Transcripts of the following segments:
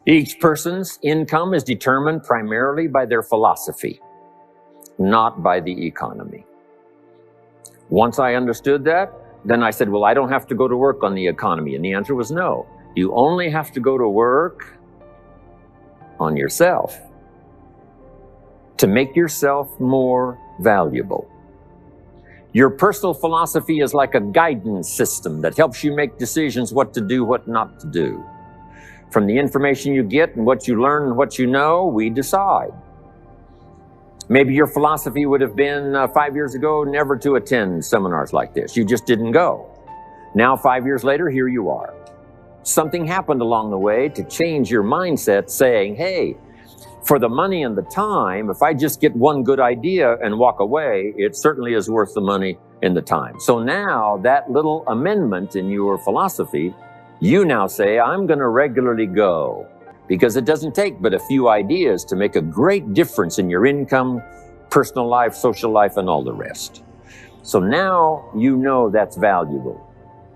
Each person's income is determined primarily by their philosophy, not by the economy. Once I understood that, then I said, well, I don't have to go to work on the economy. And the answer was no. You only have to go to work on yourself to make yourself more valuable. Your personal philosophy is like a guidance system that helps you make decisions what to do, what not to do. From the information you get and what you learn and what you know, we decide. Maybe your philosophy would have been 5 years ago never to attend seminars like this. You just didn't go. Now, 5 years later, here you are. Something happened along the way to change your mindset, saying, hey, for the money and the time, if I just get one good idea and walk away, it certainly is worth the money and the time. So now that little amendment in your philosophy, you now say, I'm going to regularly go, because it doesn't take but a few ideas to make a great difference in your income, personal life, social life, and all the rest. So now you know that's valuable.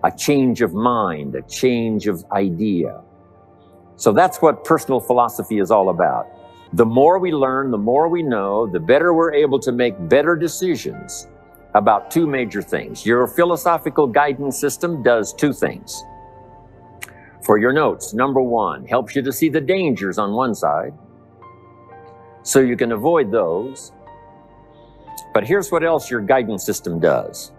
A change of mind, a change of idea. So that's what personal philosophy is all about. The more we learn, the more we know, the better we're able to make better decisions about two major things. Your philosophical guidance system does two things. For your notes, number one, helps you to see the dangers on one side so you can avoid those. But here's what else your guidance system does.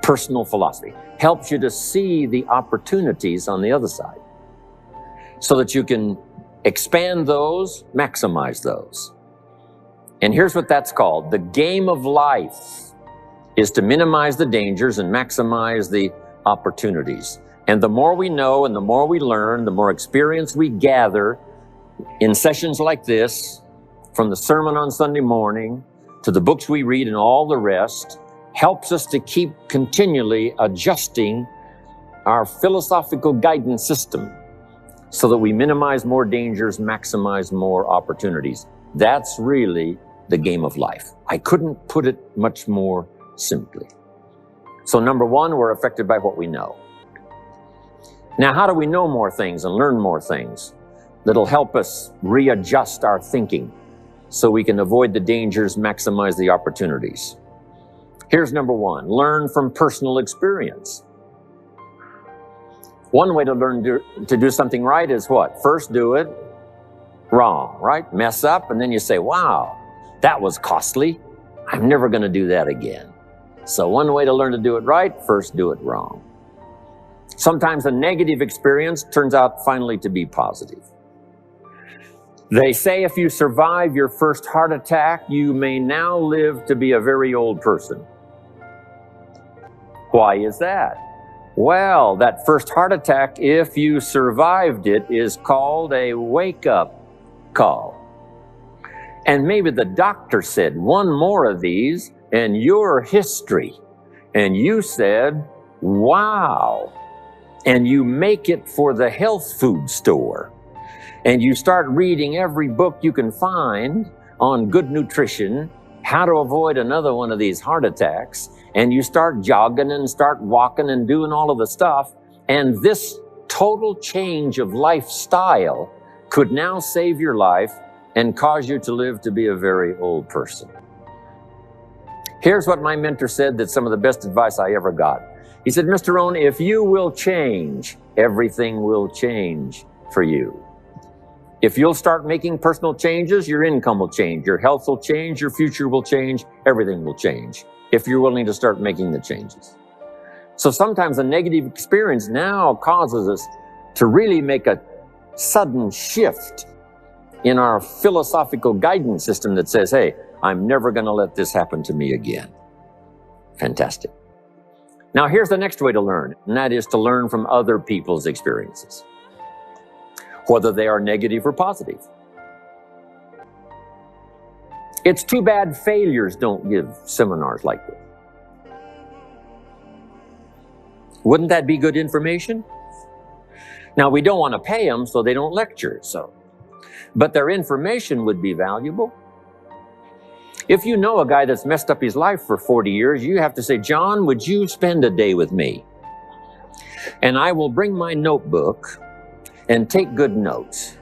Personal philosophy helps you to see the opportunities on the other side so that you can expand those, maximize those. And here's what that's called. The game of life is to minimize the dangers and maximize the opportunities. And the more we know and the more we learn, the more experience we gather in sessions like this, from the sermon on Sunday morning to the books we read and all the rest, helps us to keep continually adjusting our philosophical guidance system so that we minimize more dangers, maximize more opportunities. That's really the game of life. I couldn't put it much more simply. So number one, we're affected by what we know. Now, how do we know more things and learn more things that'll help us readjust our thinking so we can avoid the dangers, maximize the opportunities? Here's number one, learn from personal experience. One way to learn to do something right is what? First, do it wrong, right? Mess up, and then you say, wow, that was costly. I'm never going to do that again. So one way to learn to do it right, first do it wrong. Sometimes a negative experience turns out finally to be positive. They say if you survive your first heart attack, you may now live to be a very old person. Why is that? Well, that first heart attack, if you survived it, is called a wake-up call. And maybe the doctor said, one more of these and you're history. And you said, wow. And you make it for the health food store. And you start reading every book you can find on good nutrition, how to avoid another one of these heart attacks. And you start jogging and start walking and doing all of the stuff. And this total change of lifestyle could now save your life and cause you to live to be a very old person. Here's what my mentor said, that's some of the best advice I ever got. He said, Mr. Rohn, if you will change, everything will change for you. If you'll start making personal changes, your income will change, your health will change, your future will change, everything will change, if you're willing to start making the changes. So sometimes a negative experience now causes us to really make a sudden shift in our philosophical guidance system that says, hey, I'm never going to let this happen to me again. Fantastic. Now here's the next way to learn, and that is to learn from other people's experiences, whether they are negative or positive. It's too bad failures don't give seminars like this. Wouldn't that be good information? Now, we don't want to pay them, so they don't lecture, but their information would be valuable. If you know a guy that's messed up his life for 40 years, you have to say, John, would you spend a day with me? And I will bring my notebook and take good notes.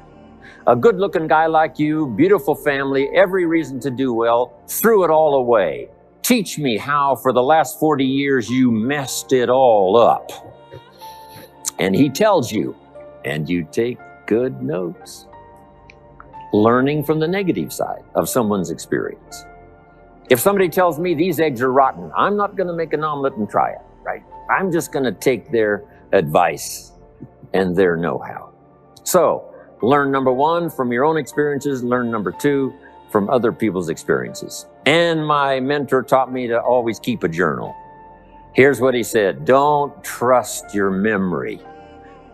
A good-looking guy like you, beautiful family, every reason to do well, threw it all away. Teach me how for the last 40 years you messed it all up. And he tells you, and you take good notes. Learning from the negative side of someone's experience. If somebody tells me these eggs are rotten, I'm not going to make an omelet and try it, right? I'm just going to take their advice and their know-how. So, learn number one from your own experiences, learn number two from other people's experiences. And my mentor taught me to always keep a journal. Here's what he said: don't trust your memory.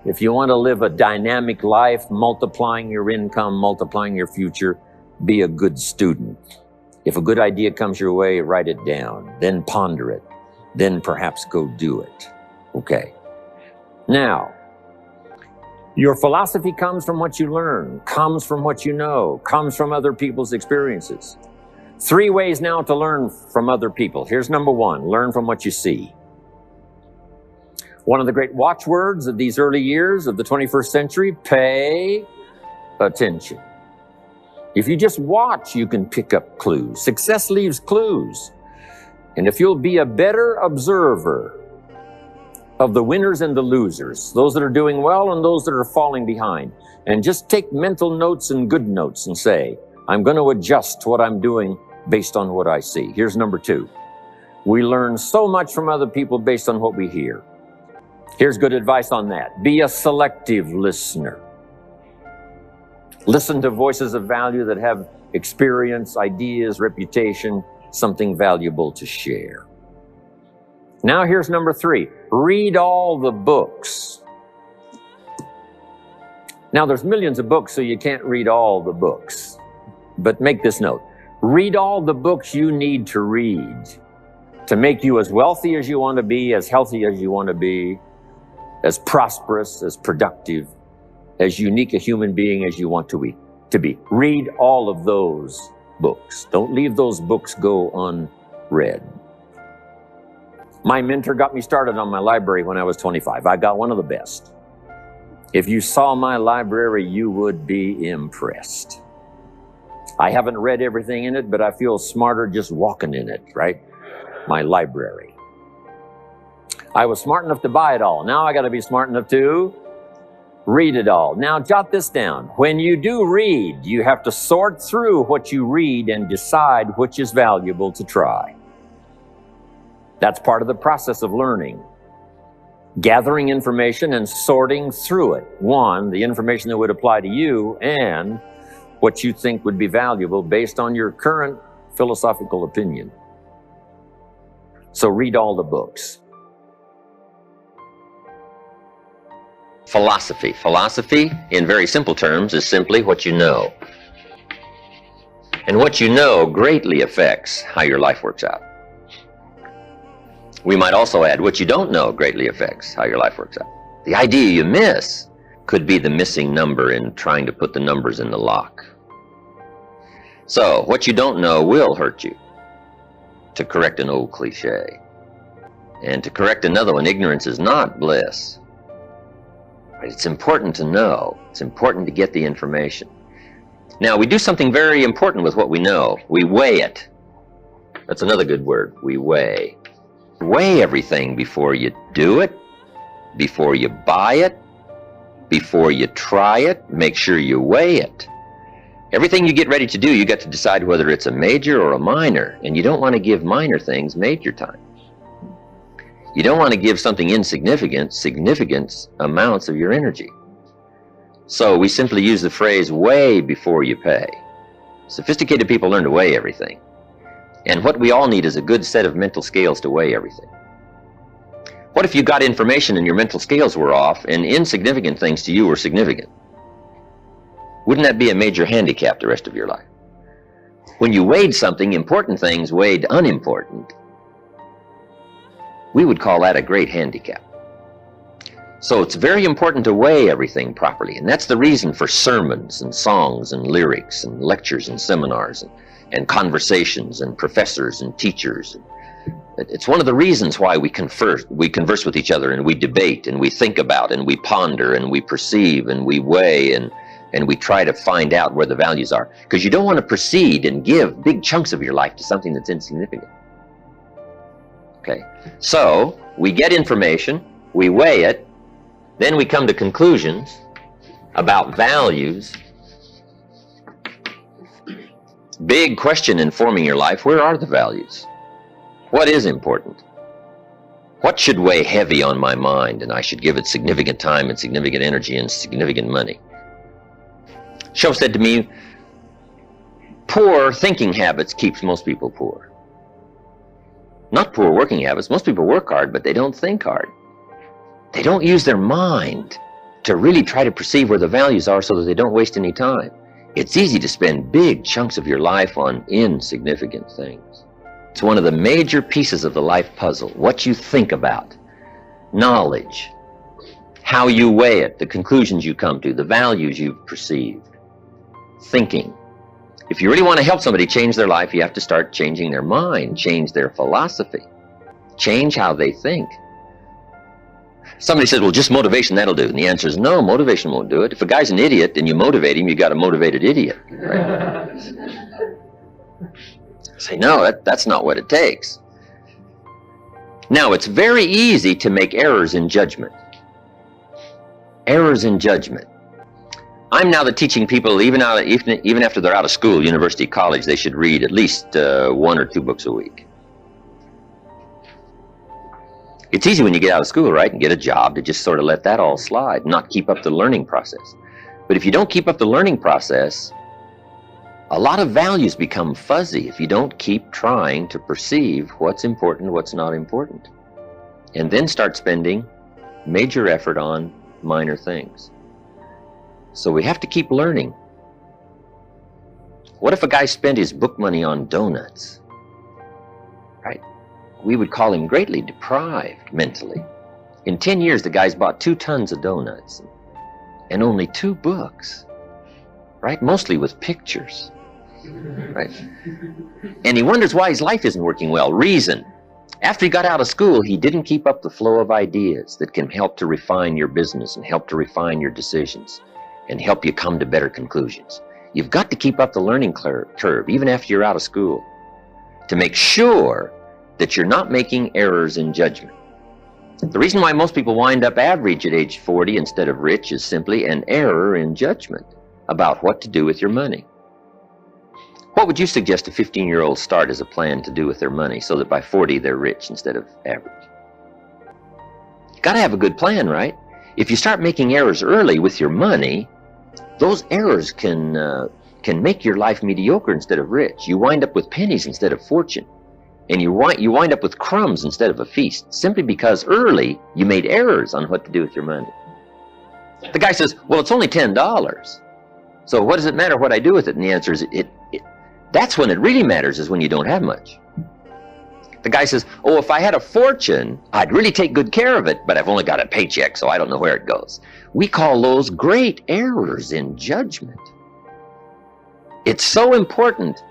If you want to live a dynamic life, multiplying your income, multiplying your future, be a good student. If a good idea comes your way, write it down, then ponder it, then perhaps go do it. Okay. Now, your philosophy comes from what you learn, comes from what you know, comes from other people's experiences. 3 ways now to learn from other people. Here's number one: learn from what you see. One of the great watchwords of these early years of the 21st century: pay attention. If you just watch, you can pick up clues. Success leaves clues. And if you'll be a better observer of the winners and the losers, those that are doing well and those that are falling behind, and just take mental notes and good notes and say, I'm going to adjust what I'm doing based on what I see. Here's number two: we learn so much from other people based on what we hear. Here's good advice on that: be a selective listener. Listen to voices of value that have experience, ideas, reputation, something valuable to share. Now here's number three: read all the books. Now there's millions of books, so you can't read all the books. But make this note: read all the books you need to read to make you as wealthy as you want to be, as healthy as you want to be, as prosperous, as productive, as unique a human being as you want to be. Read all of those books. Don't leave those books go unread. My mentor got me started on my library when I was 25. I got one of the best. If you saw my library, you would be impressed. I haven't read everything in it, but I feel smarter just walking in it, right? My library. I was smart enough to buy it all. Now I got to be smart enough to read it all. Now jot this down. When you do read, you have to sort through what you read and decide which is valuable to try. That's part of the process of learning. Gathering information and sorting through it. One, the information that would apply to you, and what you think would be valuable based on your current philosophical opinion. So read all the books. Philosophy. Philosophy, in very simple terms, is simply what you know. And what you know greatly affects how your life works out. We might also add, what you don't know greatly affects how your life works out. The idea you miss could be the missing number in trying to put the numbers in the lock. So, what you don't know will hurt you, to correct an old cliche. And to correct another one, ignorance is not bliss. It's important to know. It's important to get the information. Now, we do something very important with what we know. We weigh it. That's another good word. We weigh. Weigh everything before you do it, before you buy it, before you try it. Make sure you weigh it. Everything you get ready to do, you got to decide whether it's a major or a minor, and you don't want to give minor things major time. You don't want to give something insignificant significant amounts of your energy. So we simply use the phrase, weigh before you pay. Sophisticated people learn to weigh everything. And what we all need is a good set of mental scales to weigh everything. What if you got information and your mental scales were off and insignificant things to you were significant? Wouldn't that be a major handicap the rest of your life? When you weighed something, important things weighed unimportant. We would call that a great handicap. So it's very important to weigh everything properly, and that's the reason for sermons and songs and lyrics and lectures and seminars and conversations and professors and teachers. It's one of the reasons why we converse with each other, and we debate and we think about and we ponder and we perceive and we weigh, and and we try to find out where the values are, because you don't want to proceed and give big chunks of your life to something that's insignificant. Okay, so we get information, we weigh it, then we come to conclusions about values. Big question in forming your life: where are the values? What is important? What should weigh heavy on my mind and I should give it significant time and significant energy and significant money? Shoaff said to me, poor thinking habits keeps most people poor. Not poor working habits. Most people work hard, but they don't think hard. They don't use their mind to really try to perceive where the values are so that they don't waste any time. It's easy to spend big chunks of your life on insignificant things. It's one of the major pieces of the life puzzle. What you think about, knowledge, how you weigh it, the conclusions you come to, the values you've perceived, thinking. If you really want to help somebody change their life, you have to start changing their mind, change their philosophy, change how they think. Somebody says, well, just motivation, that'll do. And the answer is no, motivation won't do it. If a guy's an idiot and you motivate him, you got a motivated idiot. Right? Say, no, that's not what it takes. Now, it's very easy to make errors in judgment. Errors in judgment. I'm now teaching people, even after they're out of school, university, college, they should read at least 1 or 2 books a week. It's easy when you get out of school, right, and get a job to just sort of let that all slide, not keep up the learning process. But if you don't keep up the learning process, a lot of values become fuzzy if you don't keep trying to perceive what's important, what's not important, and then start spending major effort on minor things. So we have to keep learning. What if a guy spent his book money on donuts? Right? We would call him greatly deprived mentally. In 10 years, the guy's bought 2 tons of donuts and only 2 books, right? Mostly with pictures, right? And he wonders why his life isn't working well. Reason: after he got out of school, he didn't keep up the flow of ideas that can help to refine your business and help to refine your decisions and help you come to better conclusions. You've got to keep up the learning curve, even after you're out of school, to make sure that you're not making errors in judgment. The reason why most people wind up average at age 40 instead of rich is simply an error in judgment about what to do with your money. What would you suggest a 15-year-old start as a plan to do with their money so that by 40 they're rich instead of average? You got to have a good plan, right? If you start making errors early with your money, those errors can make your life mediocre instead of rich. You wind up with pennies instead of fortune. And you wind up with crumbs instead of a feast, simply because early you made errors on what to do with your money. The guy says, well, it's only $10. So what does it matter what I do with it? And the answer is, that's when it really matters, is when you don't have much. The guy says, oh, if I had a fortune, I'd really take good care of it, but I've only got a paycheck, so I don't know where it goes. We call those great errors in judgment. It's so important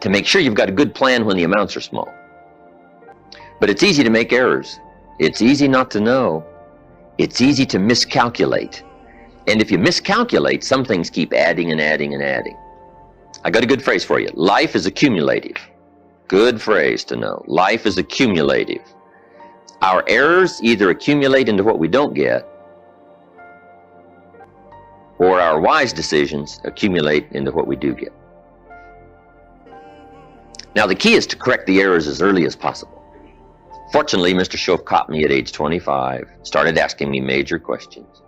to make sure you've got a good plan when the amounts are small. But it's easy to make errors. It's easy not to know. It's easy to miscalculate. And if you miscalculate, some things keep adding and adding and adding. I got a good phrase for you. Life is accumulative. Good phrase to know. Life is accumulative. Our errors either accumulate into what we don't get, or our wise decisions accumulate into what we do get. Now, the key is to correct the errors as early as possible. Fortunately, Mr. Shoaff caught me at age 25, started asking me major questions.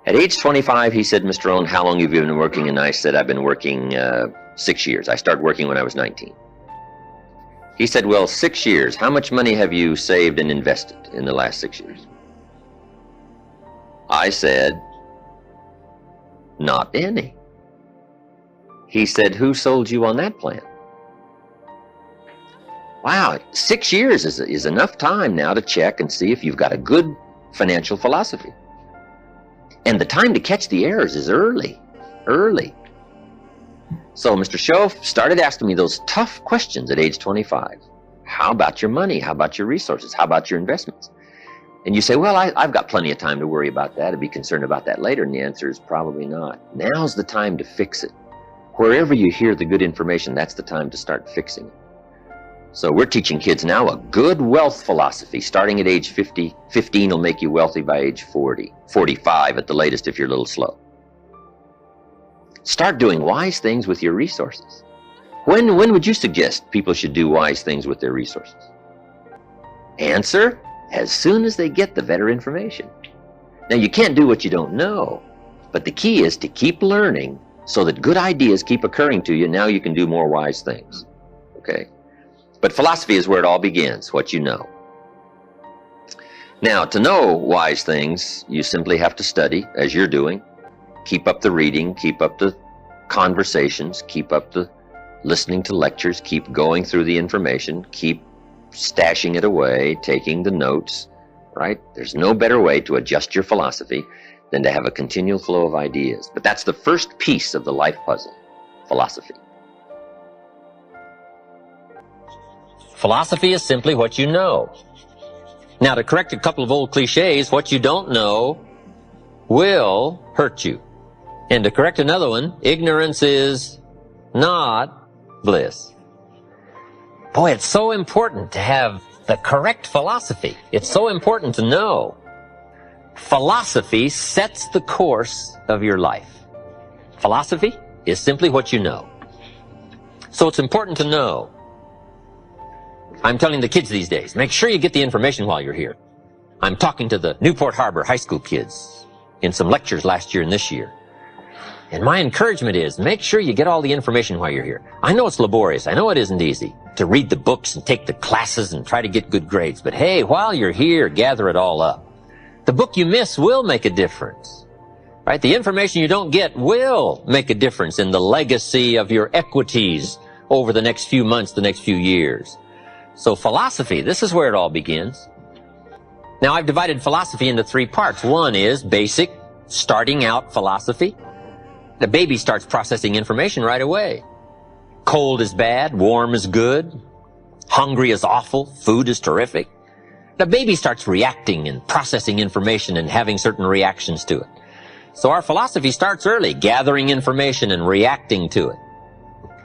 At age 25, he said, Mr. Rohn, how long have you been working? And I said, I've been working 6 years. I started working when I was 19. He said, well, 6 years. How much money have you saved and invested in the last 6 years? I said, not any. He said, who sold you on that plan? Wow, 6 years is enough time now to check and see if you've got a good financial philosophy. And the time to catch the errors is early. So Mr. Shoaff started asking me those tough questions at age 25. How about your money? How about your resources? How about your investments? And you say, well, I've got plenty of time to worry about that and be concerned about that later. And the answer is probably not. Now's the time to fix it. Wherever you hear the good information, that's the time to start fixing it. So we're teaching kids now a good wealth philosophy. Starting at age 50, 15 will make you wealthy by age 40, 45 at the latest if you're a little slow. Start doing wise things with your resources. When would you suggest people should do wise things with their resources? Answer, as soon as they get the better information. Now, you can't do what you don't know, but the key is to keep learning so that good ideas keep occurring to you. Now you can do more wise things, okay? But philosophy is where it all begins, what you know. Now, to know wise things, you simply have to study, as you're doing. Keep up the reading, keep up the conversations, keep up the listening to lectures, keep going through the information, keep stashing it away, taking the notes, right? There's no better way to adjust your philosophy than to have a continual flow of ideas. But that's the first piece of the life puzzle, philosophy. Philosophy is simply what you know. Now, to correct a couple of old cliches, what you don't know will hurt you. And to correct another one, ignorance is not bliss. Boy, it's so important to have the correct philosophy. It's so important to know. Philosophy sets the course of your life. Philosophy is simply what you know. So it's important to know. I'm telling the kids these days, make sure you get the information while you're here. I'm talking to the Newport Harbor high school kids in some lectures last year and this year. And my encouragement is, make sure you get all the information while you're here. I know it's laborious. I know it isn't easy to read the books and take the classes and try to get good grades. But hey, while you're here, gather it all up. The book you miss will make a difference, right? The information you don't get will make a difference in the legacy of your equities over the next few months, the next few years. So philosophy, this is where it all begins. Now, I've divided philosophy into three parts. One is basic, starting out philosophy. The baby starts processing information right away. Cold is bad, warm is good, hungry is awful, food is terrific. The baby starts reacting and processing information and having certain reactions to it. So our philosophy starts early, gathering information and reacting to it.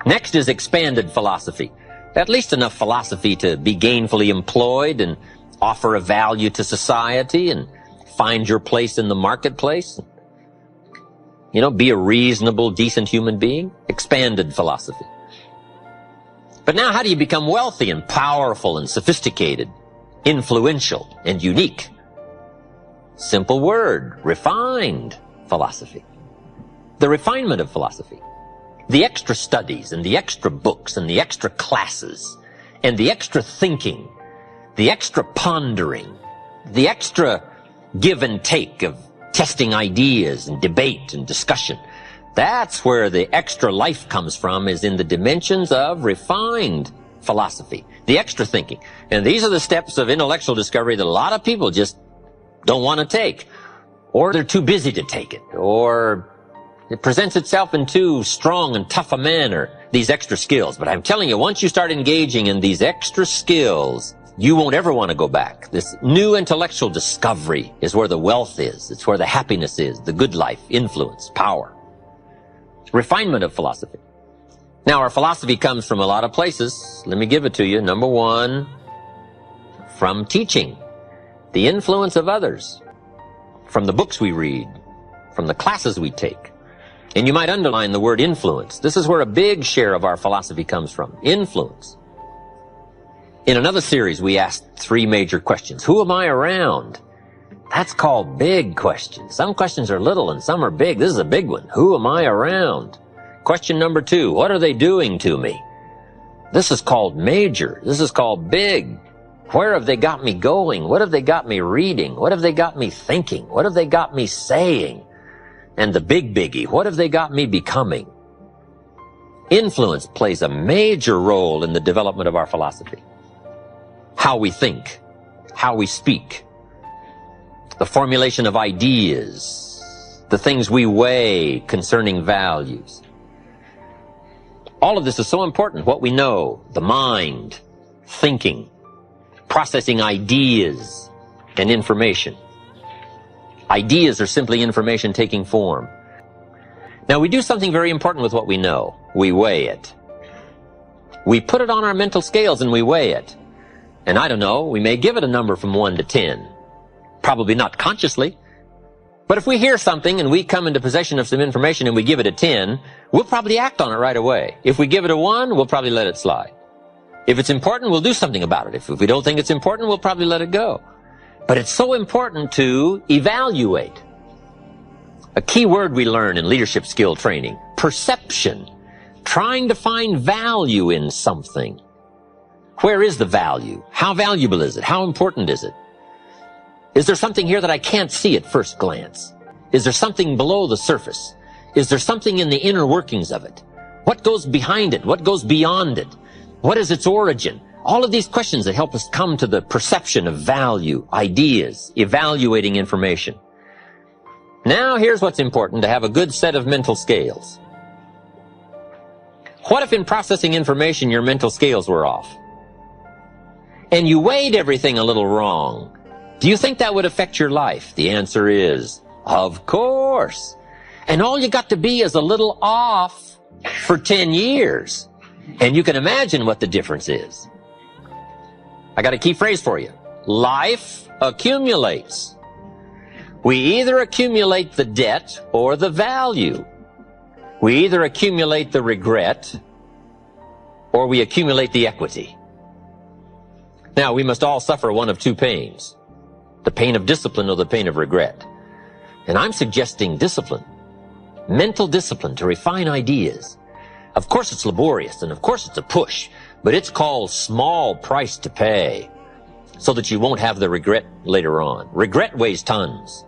Next is expanded philosophy. At least enough philosophy to be gainfully employed and offer a value to society and find your place in the marketplace. You know, be a reasonable, decent human being. Expanded philosophy. But now how do you become wealthy and powerful and sophisticated, influential and unique? Simple word, refined philosophy. The refinement of philosophy. The extra studies and the extra books and the extra classes and the extra thinking, the extra pondering, the extra give and take of testing ideas and debate and discussion. That's where the extra life comes from, is in the dimensions of refined philosophy, the extra thinking. And these are the steps of intellectual discovery that a lot of people just don't want to take, or they're too busy to take it, or it presents itself in too strong and tough a manner, these extra skills. But I'm telling you, once you start engaging in these extra skills, you won't ever want to go back. This new intellectual discovery is where the wealth is. It's where the happiness is, the good life, influence, power. Refinement of philosophy. Now, our philosophy comes from a lot of places. Let me give it to you. Number one, from teaching, the influence of others, from the books we read, from the classes we take. And you might underline the word influence. This is where a big share of our philosophy comes from. Influence. In another series, we asked three major questions. Who am I around? That's called big questions. Some questions are little and some are big. This is a big one. Who am I around? Question number two, what are they doing to me? This is called major. This is called big. Where have they got me going? What have they got me reading? What have they got me thinking? What have they got me saying? And the big biggie, what have they got me becoming? Influence plays a major role in the development of our philosophy. How we think, how we speak, the formulation of ideas, the things we weigh concerning values. All of this is so important. What we know, the mind, thinking, processing ideas, and information. Ideas are simply information taking form. Now, we do something very important with what we know. We weigh it. We put it on our mental scales and we weigh it. And I don't know, we may give it a number from 1 to 10. Probably not consciously. But if we hear something and we come into possession of some information and we give it a 10, we'll probably act on it right away. If we give it a 1, we'll probably let it slide. If it's important, we'll do something about it. If we don't think it's important, we'll probably let it go. But it's so important to evaluate. A key word we learn in leadership skill training, perception. Trying to find value in something. Where is the value? How valuable is it? How important is it? Is there something here that I can't see at first glance? Is there something below the surface? Is there something in the inner workings of it? What goes behind it? What goes beyond it? What is its origin? All of these questions that help us come to the perception of value, ideas, evaluating information. Now here's what's important, to have a good set of mental scales. What if in processing information your mental scales were off? And you weighed everything a little wrong? Do you think that would affect your life? The answer is, of course. And all you got to be is a little off for 10 years. And you can imagine what the difference is. I got a key phrase for you. Life accumulates. We either accumulate the debt or the value. We either accumulate the regret or we accumulate the equity. Now, we must all suffer one of two pains. The pain of discipline or the pain of regret. And I'm suggesting discipline. Mental discipline to refine ideas. Of course it's laborious and of course it's a push, but it's called small price to pay so that you won't have the regret later on. Regret weighs tons.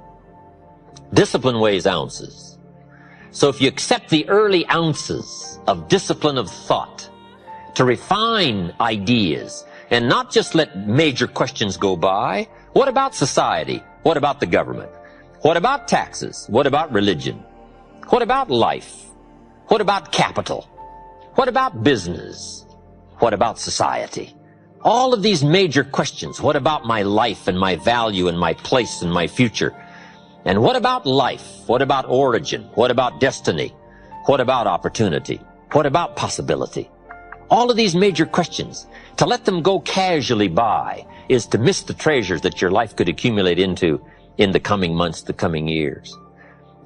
Discipline weighs ounces. So if you accept the early ounces of discipline of thought to refine ideas and not just let major questions go by, what about society? What about the government? What about taxes? What about religion? What about life? What about capital? What about business? What about society? All of these major questions. What about my life and my value and my place and my future? And what about life? What about origin? What about destiny? What about opportunity? What about possibility? All of these major questions, to let them go casually by is to miss the treasures that your life could accumulate into in the coming months, the coming years.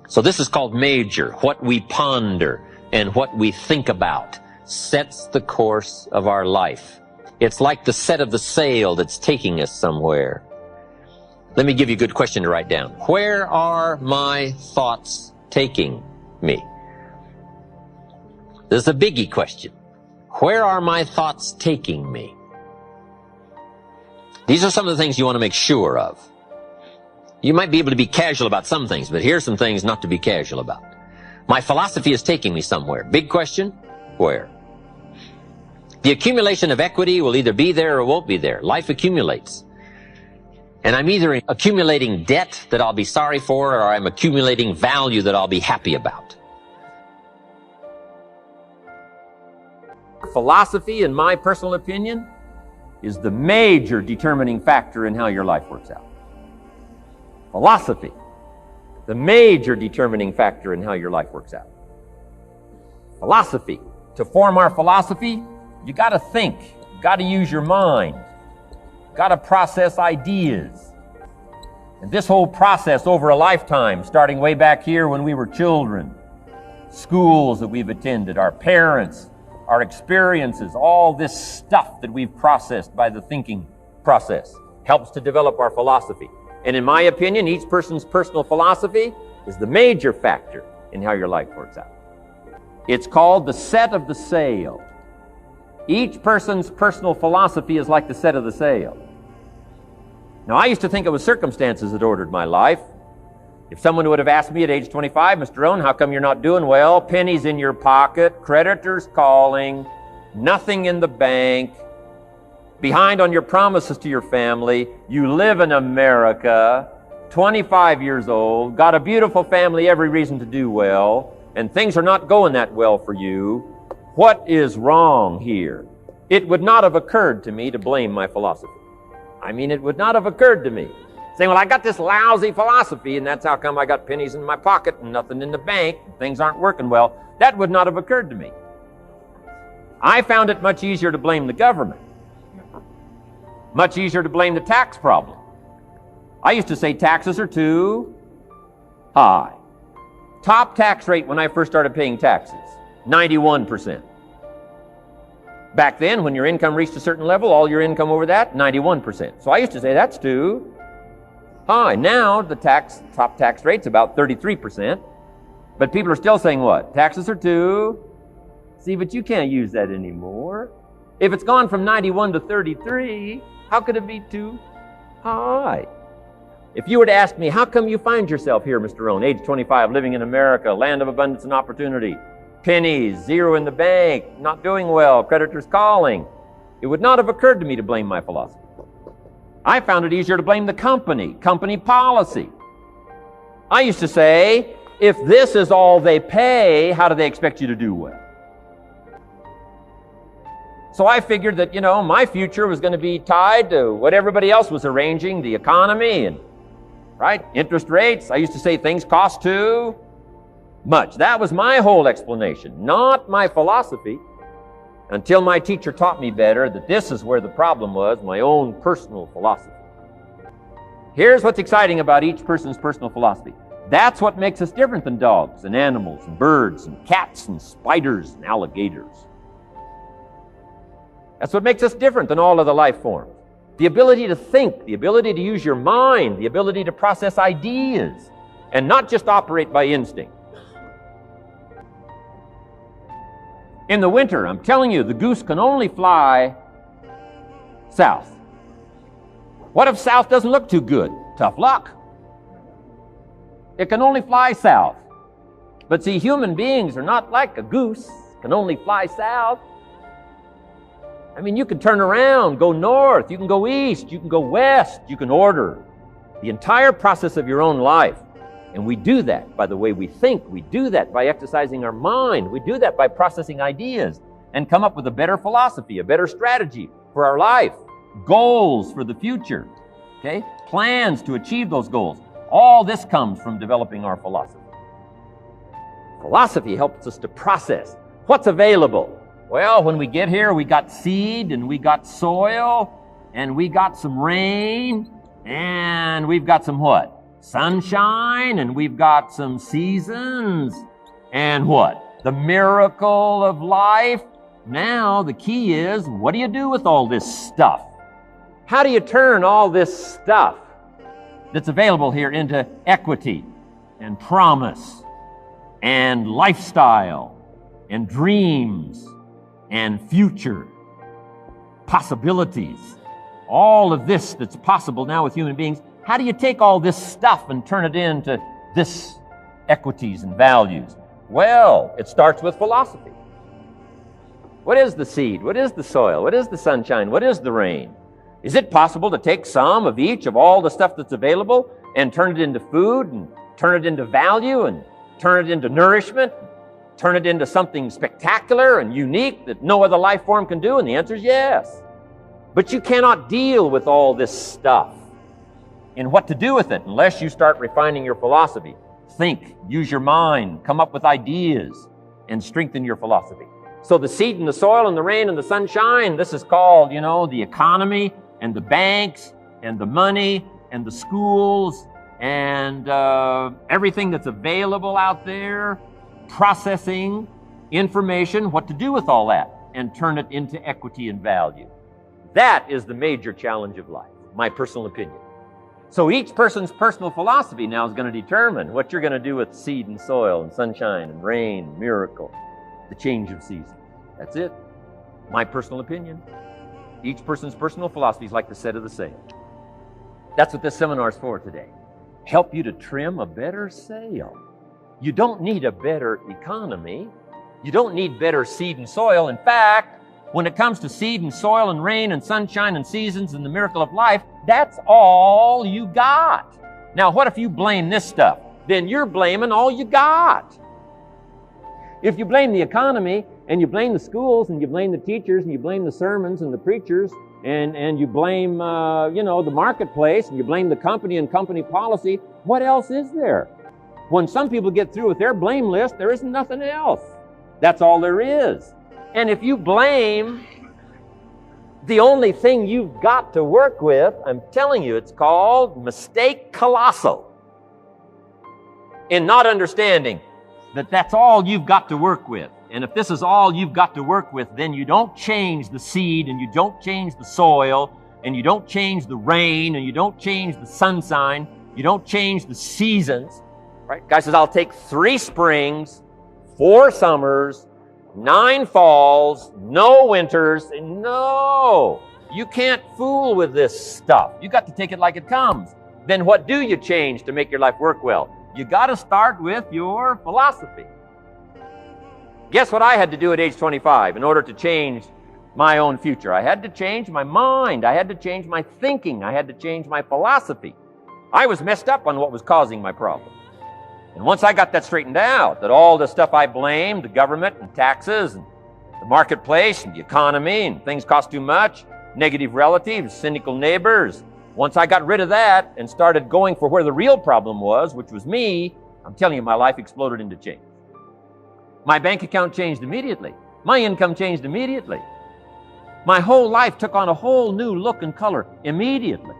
So this is called major. What we ponder and what we think about sets the course of our life. It's like the set of the sail that's taking us somewhere. Let me give you a good question to write down. Where are my thoughts taking me? This is a biggie question. Where are my thoughts taking me? These are some of the things you want to make sure of. You might be able to be casual about some things, but here's some things not to be casual about. My philosophy is taking me somewhere. Big question, where? The accumulation of equity will either be there or won't be there. Life accumulates. And I'm either accumulating debt that I'll be sorry for, or I'm accumulating value that I'll be happy about. Philosophy, in my personal opinion, is the major determining factor in how your life works out. Philosophy, the major determining factor in how your life works out. Philosophy. To form our philosophy, you got to think. You got to use your mind. Got to process ideas. And this whole process over a lifetime, starting way back here when we were children, schools that we've attended, our parents, our experiences, all this stuff that we've processed by the thinking process helps to develop our philosophy. And in my opinion, each person's personal philosophy is the major factor in how your life works out. It's called the set of the sail. Each person's personal philosophy is like the set of the sail. Now, I used to think it was circumstances that ordered my life. If someone would have asked me at age 25, Mr. Rohn, how come you're not doing well? Pennies in your pocket, creditors calling, nothing in the bank, behind on your promises to your family, you live in America, 25 years old, got a beautiful family, every reason to do well, and things are not going that well for you. What is wrong here? It would not have occurred to me to blame my philosophy. It would not have occurred to me. saying, well, I got this lousy philosophy, and that's how come I got pennies in my pocket and nothing in the bank, and things aren't working well. That would not have occurred to me. I found it much easier to blame the government. Much easier to blame the tax problem. I used to say taxes are too high. Top tax rate when I first started paying taxes, 91%. Back then, when your income reached a certain level, all your income over that, 91%. So I used to say that's too high. Now the top tax rate's about 33%. But people are still saying what? Taxes are too. See, but you can't use that anymore. If it's gone from 91 to 33, how could it be too high? If you were to ask me, how come you find yourself here, Mr. Rohn, age 25, living in America, land of abundance and opportunity, pennies, zero in the bank, not doing well, creditors calling, it would not have occurred to me to blame my philosophy. I found it easier to blame the company policy. I used to say, if this is all they pay, how do they expect you to do well? So I figured that, my future was going to be tied to what everybody else was arranging, the economy and, right, interest rates. I used to say things cost too much. That was my whole explanation, not my philosophy, until my teacher taught me better that this is where the problem was, my own personal philosophy. Here's what's exciting about each person's personal philosophy. That's what makes us different than dogs and animals and birds and cats and spiders and alligators. That's what makes us different than all other life forms. The ability to think, the ability to use your mind, the ability to process ideas, and not just operate by instinct. In the winter, I'm telling you, the goose can only fly south. What if south doesn't look too good? Tough luck. It can only fly south. But see, human beings are not like a goose, can only fly south. I mean, you can turn around, go north, you can go east, you can go west, you can order the entire process of your own life. And we do that by the way we think. We do that by exercising our mind. We do that by processing ideas and come up with a better philosophy, a better strategy for our life, goals for the future, okay? Plans to achieve those goals. All this comes from developing our philosophy. Philosophy helps us to process what's available. Well, when we get here, we got seed, and we got soil, and we got some rain, and we've got some what? Sunshine, and we've got some seasons, and what? The miracle of life. Now, the key is, what do you do with all this stuff? How do you turn all this stuff that's available here into equity and promise and lifestyle and dreams and future possibilities? All of this that's possible now with human beings, how do you take all this stuff and turn it into this equities and values? Well, it starts with philosophy. What is the seed? What is the soil? What is the sunshine? What is the rain? Is it possible to take some of each of all the stuff that's available and turn it into food and turn it into value and turn it into nourishment, turn it into something spectacular and unique that no other life form can do? And the answer is yes. But you cannot deal with all this stuff and what to do with it unless you start refining your philosophy. Think, use your mind, come up with ideas, and strengthen your philosophy. So the seed and the soil and the rain and the sunshine, this is called, the economy and the banks and the money and the schools and everything that's available out there, processing information, what to do with all that, and turn it into equity and value. That is the major challenge of life, my personal opinion. So each person's personal philosophy now is going to determine what you're going to do with seed and soil and sunshine and rain, miracle, the change of seasons. That's it. My personal opinion. Each person's personal philosophy is like the set of the sail. That's what this seminar is for today. Help you to trim a better sail. You don't need a better economy. You don't need better seed and soil. In fact, when it comes to seed and soil and rain and sunshine and seasons and the miracle of life, that's all you got. Now, what if you blame this stuff? Then you're blaming all you got. If you blame the economy and you blame the schools and you blame the teachers and you blame the sermons and the preachers and you blame, the marketplace, and you blame the company and company policy, what else is there? When some people get through with their blame list, there isn't nothing else. That's all there is. And if you blame the only thing you've got to work with, I'm telling you, it's called mistake colossal. In not understanding that that's all you've got to work with. And if this is all you've got to work with, then you don't change the seed, and you don't change the soil, and you don't change the rain, and you don't change the sunshine, you don't change the seasons. Right? Guy says, I'll take 3 springs, 4 summers, 9 falls, no winters. No, you can't fool with this stuff. You got to take it like it comes. Then what do you change to make your life work well? You got to start with your philosophy. Guess what I had to do at age 25 in order to change my own future? I had to change my mind. I had to change my thinking. I had to change my philosophy. I was messed up on what was causing my problem. And once I got that straightened out, that all the stuff I blamed, the government and taxes and the marketplace and the economy and things cost too much, negative relatives, cynical neighbors, once I got rid of that and started going for where the real problem was, which was me, I'm telling you, my life exploded into change. My bank account changed immediately. My income changed immediately. My whole life took on a whole new look and color immediately.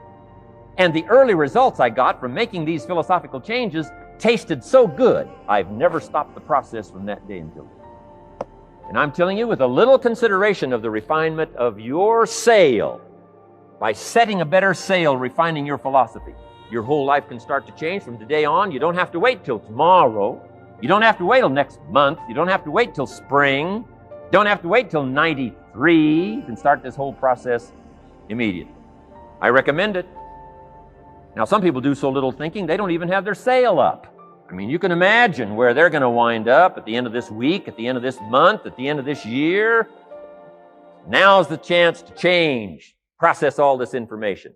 And the early results I got from making these philosophical changes tasted so good, I've never stopped the process from that day until now. And I'm telling you, with a little consideration of the refinement of your sail, by setting a better sail, refining your philosophy, your whole life can start to change from today on. You don't have to wait till tomorrow. You don't have to wait till next month. You don't have to wait till spring. You don't have to wait till 93. You can start this whole process immediately. I recommend it. Now, some people do so little thinking, they don't even have their sail up. I mean, you can imagine where they're going to wind up at the end of this week, at the end of this month, at the end of this year. Now's the chance to change, process all this information.